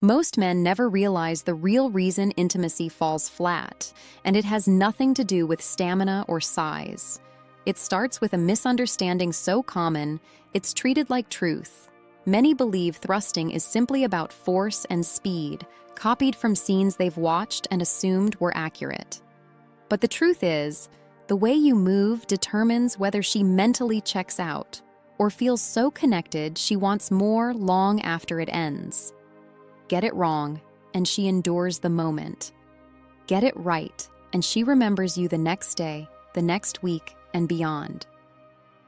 Most men never realize the real reason intimacy falls flat, and it has nothing to do with stamina or size. It starts with a misunderstanding so common, it's treated like truth. Many believe thrusting is simply about force and speed, copied from scenes they've watched and assumed were accurate. But the truth is, the way you move determines whether she mentally checks out or feels so connected she wants more long after it ends. Get it wrong, and she endures the moment. Get it right, and she remembers you the next day, the next week, and beyond.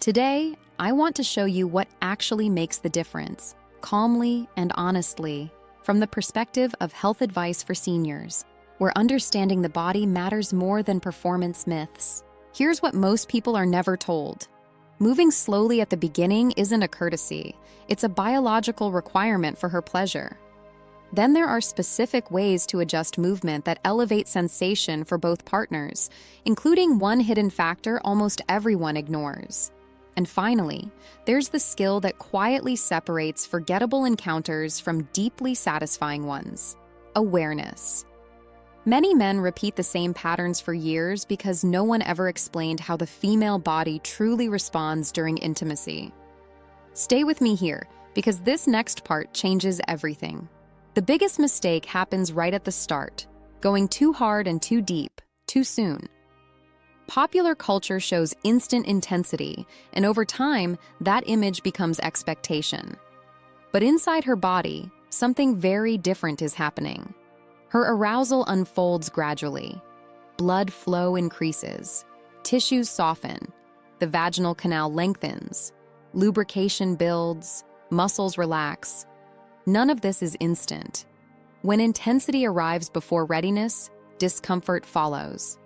Today, I want to show you what actually makes the difference, calmly and honestly, from the perspective of health advice for seniors, where understanding the body matters more than performance myths. Here's what most people are never told. Moving slowly at the beginning isn't a courtesy, it's a biological requirement for her pleasure. Then there are specific ways to adjust movement that elevate sensation for both partners, including one hidden factor almost everyone ignores. And finally, there's the skill that quietly separates forgettable encounters from deeply satisfying ones: awareness. Many men repeat the same patterns for years because no one ever explained how the female body truly responds during intimacy. Stay with me here, because this next part changes everything. The biggest mistake happens right at the start, going too hard and too deep, too soon. Popular culture shows instant intensity, and over time, that image becomes expectation. But inside her body, something very different is happening. Her arousal unfolds gradually. Blood flow increases, tissues soften, the vaginal canal lengthens, lubrication builds, muscles relax. None of this is instant. When intensity arrives before readiness, discomfort follows.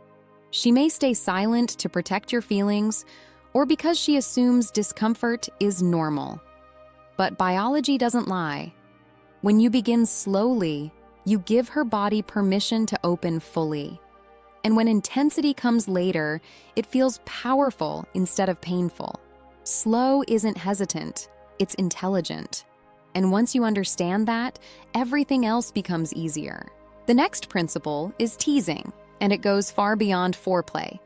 She may stay silent to protect your feelings, or because she assumes discomfort is normal. But biology doesn't lie. When you begin slowly, you give her body permission to open fully. And when intensity comes later, it feels powerful instead of painful. Slow isn't hesitant, it's intelligent. And once you understand that, everything else becomes easier. The next principle is teasing, and it goes far beyond foreplay.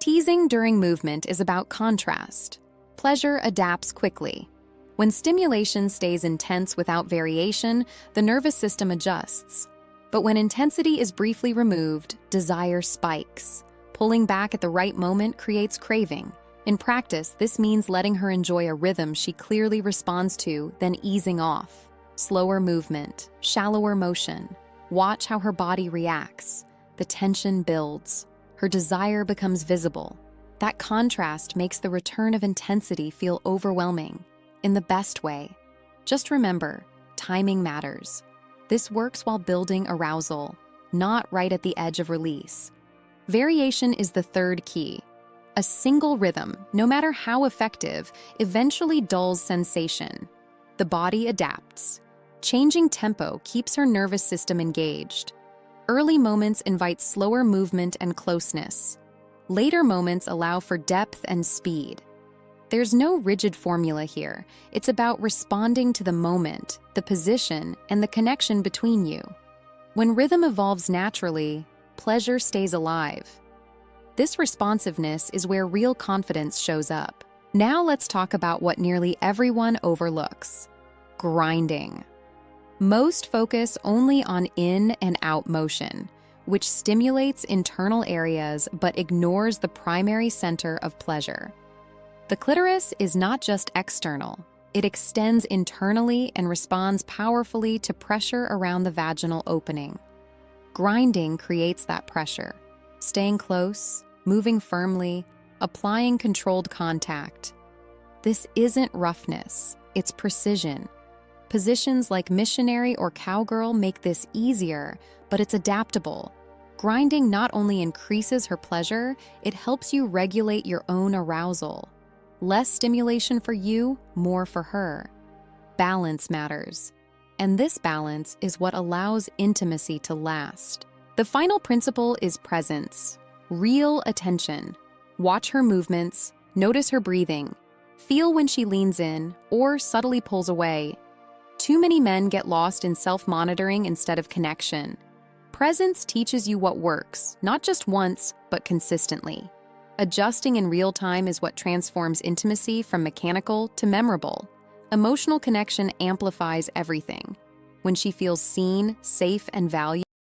Teasing during movement is about contrast. Pleasure adapts quickly. When stimulation stays intense without variation, the nervous system adjusts. But when intensity is briefly removed, desire spikes. Pulling back at the right moment creates craving. In practice, this means letting her enjoy a rhythm she clearly responds to, then easing off. Slower movement, shallower motion. Watch how her body reacts. The tension builds. Her desire becomes visible. That contrast makes the return of intensity feel overwhelming, in the best way. Just remember, timing matters. This works while building arousal, not right at the edge of release. Variation is the third key. A single rhythm, no matter how effective, eventually dulls sensation. The body adapts. Changing tempo keeps her nervous system engaged. Early moments invite slower movement and closeness. Later moments allow for depth and speed. There's no rigid formula here. It's about responding to the moment, the position, and the connection between you. When rhythm evolves naturally, pleasure stays alive. This responsiveness is where real confidence shows up. Now let's talk about what nearly everyone overlooks: grinding. Most focus only on in and out motion, which stimulates internal areas but ignores the primary center of pleasure. The clitoris is not just external. It extends internally and responds powerfully to pressure around the vaginal opening. Grinding creates that pressure. Staying close, moving firmly, applying controlled contact. This isn't roughness, it's precision. Positions like missionary or cowgirl make this easier, but it's adaptable. Grinding not only increases her pleasure, it helps you regulate your own arousal. Less stimulation for you, more for her. Balance matters. And this balance is what allows intimacy to last. The final principle is presence. Real attention. Watch her movements, notice her breathing, feel when she leans in or subtly pulls away. Too many men get lost in self-monitoring instead of connection. Presence teaches you what works, not just once, but consistently. Adjusting in real time is what transforms intimacy from mechanical to memorable. Emotional connection amplifies everything. When she feels seen, safe, and valued,